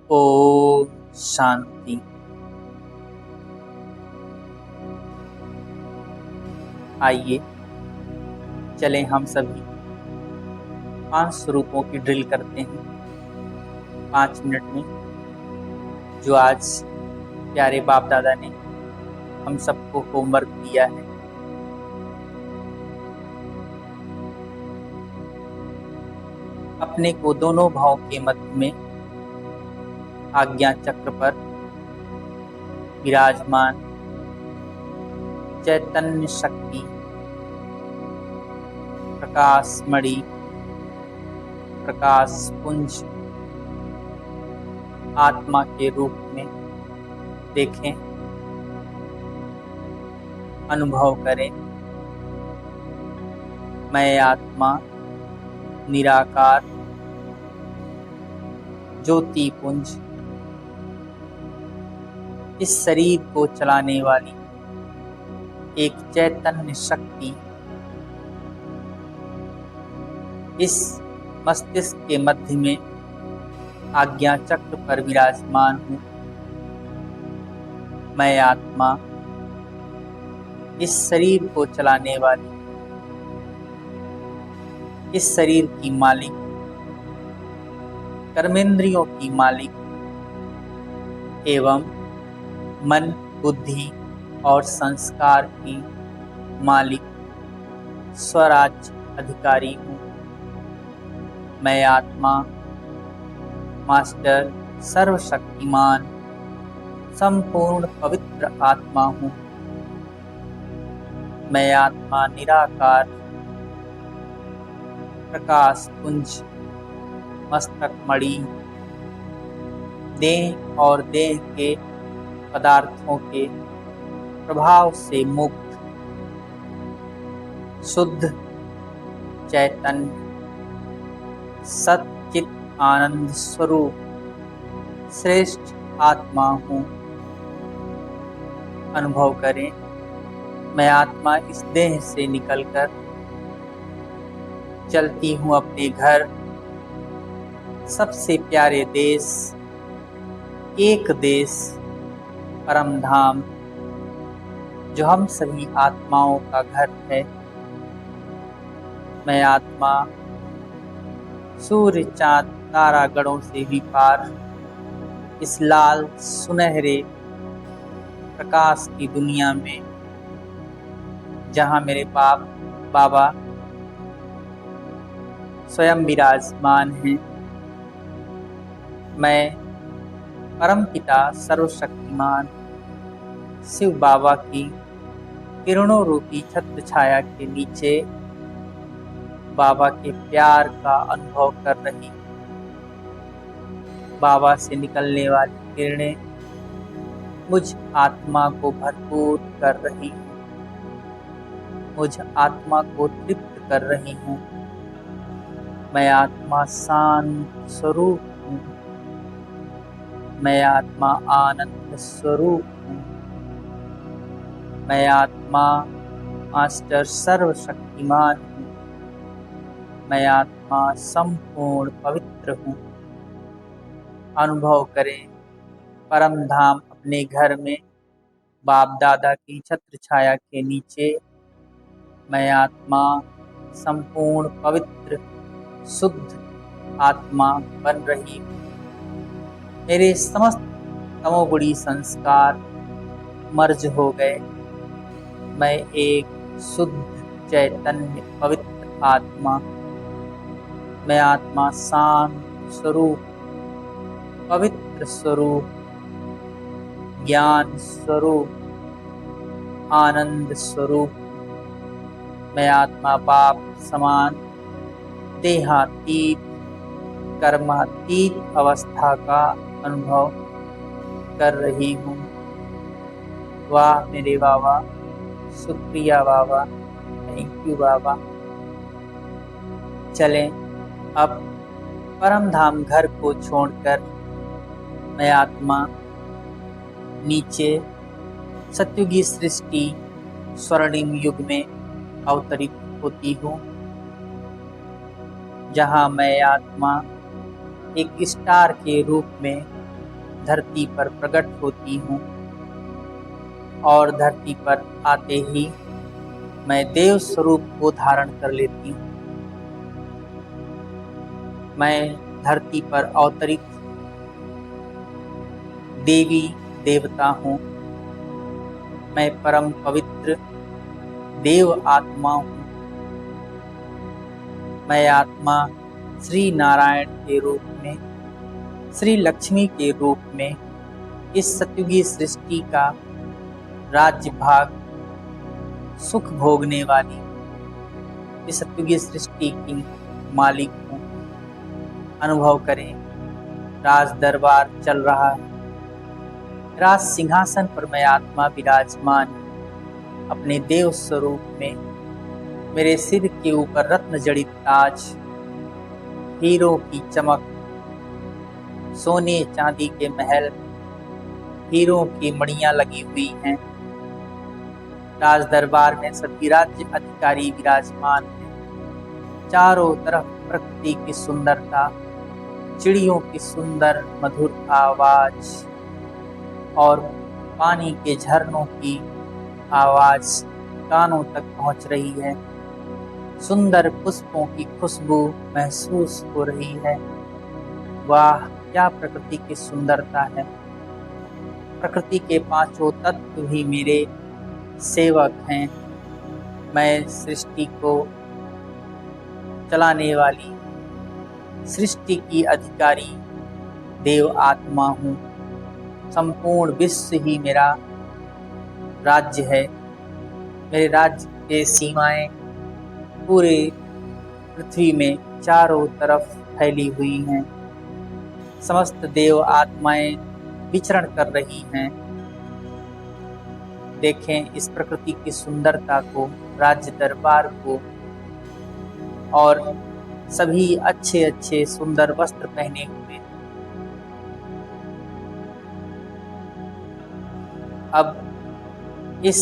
ओम शांति। आइए चलें हम सभी 5 स्वरूपों की ड्रिल करते हैं 5 मिनट में, जो आज प्यारे बाप दादा ने हम सबको होमवर्क दिया है। अपने को दोनों भाव के मध्य में आज्ञा चक्र पर विराजमान चैतन्य शक्ति प्रकाश मणि प्रकाश पुंज आत्मा के रूप में देखें, अनुभव करें। मैं आत्मा निराकार ज्योति पुंज, इस शरीर को चलाने वाली एक चैतन्य शक्ति इस मस्तिष्क के मध्य में आज्ञा चक्र पर विराजमान हूँ। मैं आत्मा इस शरीर को चलाने वाली, इस शरीर की मालिक, कर्मेंद्रियों की मालिक एवं मन, बुद्धि और संस्कार की मालिक स्वराज अधिकारी हूँ। मैं आत्मा मास्टर सर्वशक्तिमान संपूर्ण पवित्र आत्मा हूँ। मैं आत्मा निराकार प्रकाश पुंज मस्तक मणि, देह और देह के पदार्थों के प्रभाव से मुक्त शुद्ध चैतन्य सच्चित आनंद स्वरूप श्रेष्ठ आत्मा हूँ। अनुभव करें, मैं आत्मा इस देह से निकलकर चलती हूँ अपने घर, सबसे प्यारे देश, एक देश, परम धाम, जो हम सभी आत्माओं का घर है। मैं आत्मा सूर्य चांद तारागणों से भी पार इस लाल सुनहरे प्रकाश की दुनिया में, जहाँ मेरे बाप बाबा स्वयं विराजमान हैं। मैं परमपिता सर्वशक्तिमान शिव बाबा की किरणों रूपी छत्र छाया के नीचे बाबा के प्यार का अनुभव कर रही, बाबा से निकलने वाली किरणें मुझ आत्मा को भरपूर कर रही, मुझ आत्मा को तृप्त कर रही हूँ। मैं आत्मा शांत स्वरूप हूँ। मैं आत्मा आनंद स्वरूप हूँ। मैं आत्मा मास्टर सर्वशक्तिमान हूँ। मैं आत्मा संपूर्ण पवित्र हूँ। अनुभव करें, परम धाम अपने घर में बाप दादा की छत्र छाया के नीचे मैं आत्मा संपूर्ण पवित्र शुद्ध आत्मा बन रही हूँ। मेरे समस्त तमोगुणी संस्कार मर्ज हो गए। मैं एक शुद्ध चैतन्य पवित्र आत्मा, मैं आत्मा शांत स्वरूप, पवित्र स्वरूप, ज्ञान स्वरूप, आनंद स्वरूप। मैं आत्मा बाप समान देहातीत कर्मातीत अवस्था का अनुभव कर रही हूँ। वाह मेरे बाबा, शुक्रिया बाबा, थैंक यू बाबा। चलें अब परम धाम घर को छोड़कर मैं आत्मा नीचे सत्युगी सृष्टि स्वर्णिम युग में अवतरित होती हूँ, जहाँ मैं आत्मा एक स्टार के रूप में धरती पर प्रकट होती हूँ और धरती पर आते ही मैं देव स्वरूप को धारण कर लेती हूँ। मैं धरती पर अवतरित देवी देवता हूँ। मैं परम पवित्र देव आत्मा हूँ। मैं आत्मा श्री नारायण के रूप में, श्री लक्ष्मी के रूप में इस सतयुगी सृष्टि का राज्य भाग सुख भोगने वाली इस सतयुगी सृष्टि की मालिक हूँ। अनुभव करें, राज दरबार चल रहा है। राज सिंहासन पर मैं आत्मा विराजमान अपने देव स्वरूप में। मेरे सिर के ऊपर रत्न जड़ित ताज, हीरों की चमक, सोने चांदी के महल, हीरों की मणियां लगी हुई हैं। राज दरबार में सभी राज्य अधिकारी विराजमान हैं। चारों तरफ प्रकृति की सुंदरता, चिड़ियों की सुंदर मधुर आवाज और पानी के झरनों की आवाज कानों तक पहुंच रही है। सुंदर पुष्पों की खुशबू महसूस हो रही है। वाह, क्या प्रकृति की सुंदरता है। प्रकृति के पांचों तत्व भी मेरे सेवक हैं। मैं सृष्टि को चलाने वाली, सृष्टि की अधिकारी देव आत्मा हूँ। संपूर्ण विश्व ही मेरा राज्य है। मेरे राज्य के सीमाएं पूरे पृथ्वी में चारों तरफ फैली हुई हैं। समस्त देव आत्माएं विचरण कर रही हैं। देखें इस प्रकृति की सुंदरता को, राज्य दरबार को, और सभी अच्छे अच्छे सुंदर वस्त्र पहने हुए। अब इस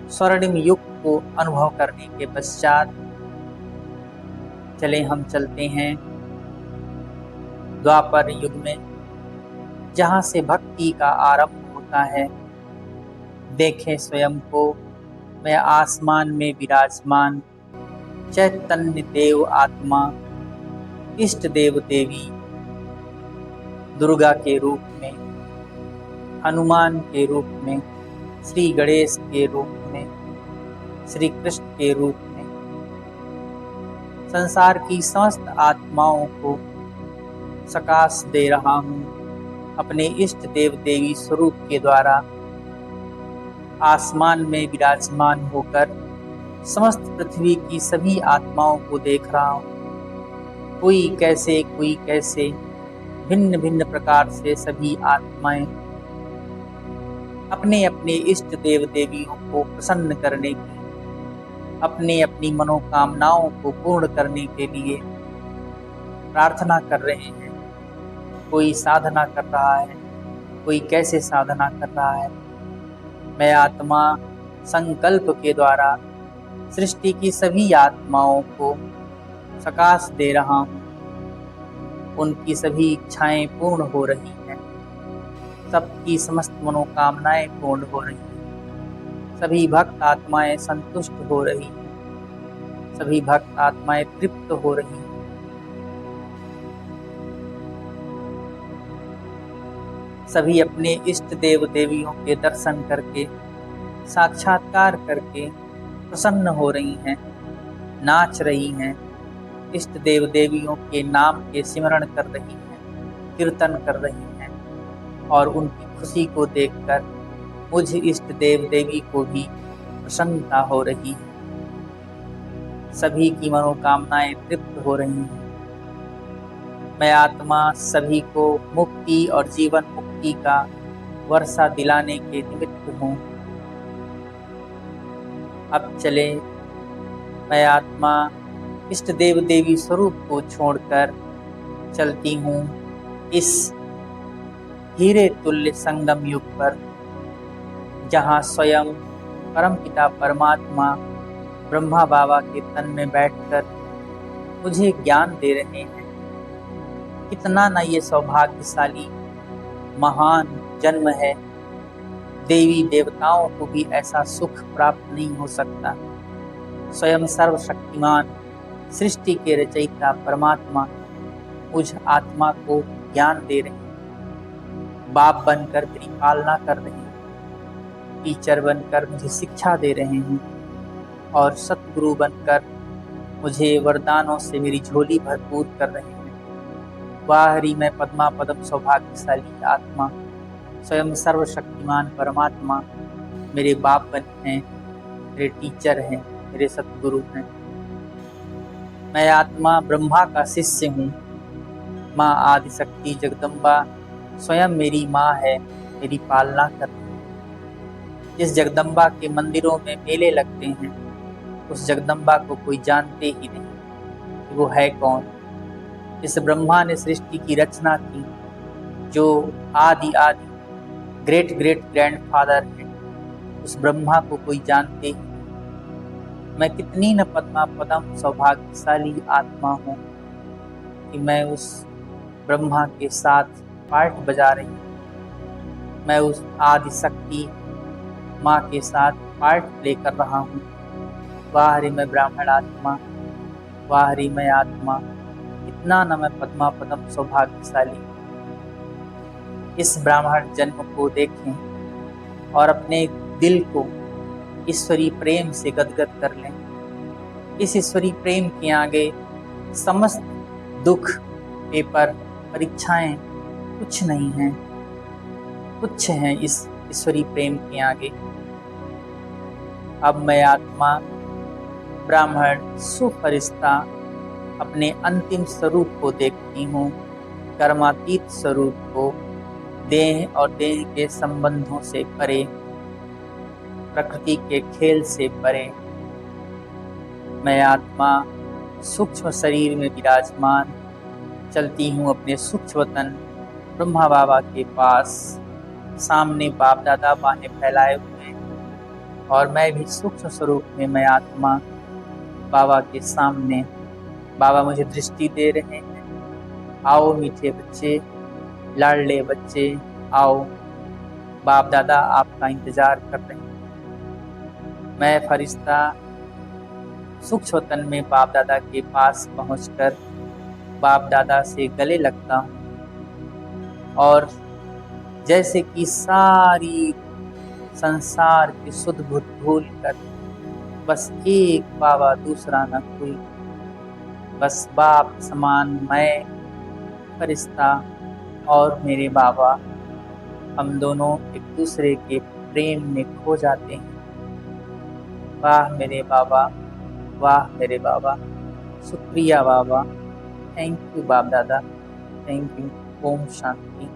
स्वर्णिम युग को अनुभव करने के पश्चात चले हम चलते हैं द्वापर युग में, जहाँ से भक्ति का आरंभ होता है। देखें स्वयं को, मैं आसमान में विराजमान चैतन्य देव आत्मा, इष्ट देव देवी दुर्गा के रूप में, हनुमान के रूप में, श्री गणेश के रूप में, श्री कृष्ण के रूप में संसार की समस्त आत्माओं को सकाश दे रहा हूँ। अपने इष्ट देव देवी स्वरूप के द्वारा आसमान में विराजमान होकर समस्त पृथ्वी की सभी आत्माओं को देख रहा हूँ। कोई कैसे भिन्न भिन्न प्रकार से सभी आत्माएं अपने अपने इष्ट देव देवियों को प्रसन्न करने की, अपनी मनोकामनाओं को पूर्ण करने के लिए प्रार्थना कर रहे हैं। कोई साधना कर रहा है, कोई कैसे साधना कर रहा है। मैं आत्मा संकल्प के द्वारा सृष्टि की सभी आत्माओं को सकाश दे रहा हूँ। उनकी सभी इच्छाएं पूर्ण हो रही हैं। सबकी समस्त मनोकामनाएं पूर्ण हो रही हैं। सभी भक्त आत्माएं संतुष्ट हो रही हैं। सभी भक्त आत्माएं तृप्त हो रही हैं। सभी अपने इष्ट देव देवियों के दर्शन करके, साक्षात्कार करके प्रसन्न हो रही हैं, नाच रही हैं, इष्ट देव देवियों के नाम के सिमरण कर रही हैं, कीर्तन कर रही हैं। और उनकी खुशी को देखकर मुझ इष्ट देव देवी को भी प्रसन्नता हो रही है। सभी की मनोकामनाएं तृप्त हो रही हैं। मैं आत्मा सभी को मुक्ति और जीवन मुक्ति का वर्षा दिलाने के निमित्त हूँ। अब चले, मैं आत्मा इष्ट देव देवी स्वरूप को छोड़कर चलती हूँ इस हीरे तुल्य संगम युग पर, जहाँ स्वयं परमपिता परमात्मा ब्रह्मा बाबा के तन में बैठकर मुझे ज्ञान दे रहे हैं। कितना ना ये सौभाग्यशाली महान जन्म है। देवी देवताओं को भी ऐसा सुख प्राप्त नहीं हो सकता। स्वयं सर्वशक्तिमान सृष्टि के रचयिता परमात्मा मुझ आत्मा को ज्ञान दे रहे हैं, बाप बनकर मेरी पालना कर रहे हैं, टीचर बनकर मुझे शिक्षा दे रहे हैं और सतगुरु बनकर मुझे वरदानों से मेरी झोली भरपूर कर रहे हैं। वाह हरि, मैं पद्मा पदम सौभाग्यशाली आत्मा, स्वयं सर्वशक्तिमान परमात्मा मेरे बाप बने हैं, मेरे टीचर हैं, मेरे सतगुरु हैं। मैं आत्मा ब्रह्मा का शिष्य हूँ। माँ आदिशक्ति जगदम्बा स्वयं मेरी माँ है, मेरी पालना करती है। जिस जगदम्बा के मंदिरों में मेले लगते हैं, उस जगदम्बा को कोई जानते ही नहीं कि वो है कौन। इस ब्रह्मा ने सृष्टि की रचना की, जो आदि आदि ग्रेट ग्रेट ग्रैंडफादर है, उस ब्रह्मा को कोई जानते ही नहीं। मैं कितनी न पद्मा पदम सौभाग्यशाली आत्मा हूँ कि मैं उस ब्रह्मा के साथ पार्ट बजा रही हूँ। मैं उस आदिशक्ति माँ के साथ पार्ट प्ले कर रहा हूँ। वाह रे मैं ब्राह्मण आत्मा, वाह रे मैं आत्मा, इतना न मैं पद्मा पदम सौभाग्यशाली। इस ब्राह्मण जन्म को देखें और अपने दिल को ईश्वरीय प्रेम से गदगद कर लें। इस ईश्वरीय प्रेम के आगे समस्त दुख, पेपर, परीक्षाएं कुछ नहीं हैं, तुच्छ हैं इस ईश्वरीय प्रेम के आगे। अब मैं आत्मा ब्राह्मण सुफरिश्ता अपने अंतिम स्वरूप को देखती हूँ, कर्मातीत स्वरूप को, देह और देह के संबंधों से परे, प्रकृति के खेल से परे। मैं आत्मा सूक्ष्म शरीर में विराजमान चलती हूँ अपने सूक्ष्म वतन ब्रह्मा बाबा के पास। सामने बाप दादा बाहें फैलाए हुए, और मैं भी सूक्ष्म स्वरूप में मैं आत्मा बाबा के सामने। बाबा मुझे दृष्टि दे रहे हैं, आओ मीठे बच्चे, लाडले बच्चे, आओ, बाप दादा आपका इंतजार कर रहे हैं। मैं फरिश्ता सूक्ष्म वतन में बाप दादा के पास पहुंचकर बाप दादा से गले लगता हूँ, और जैसे कि सारी संसार की सुध बुध भूल कर बस एक बाबा दूसरा न कोई, बस बाप समान मैं, फरिश्ता और मेरे बाबा, हम दोनों एक दूसरे के प्रेम में खो जाते हैं। वाह मेरे बाबा, वाह मेरे बाबा, शुक्रिया बाबा, थैंक यू बाप दादा, थैंक यू। ओम शांति।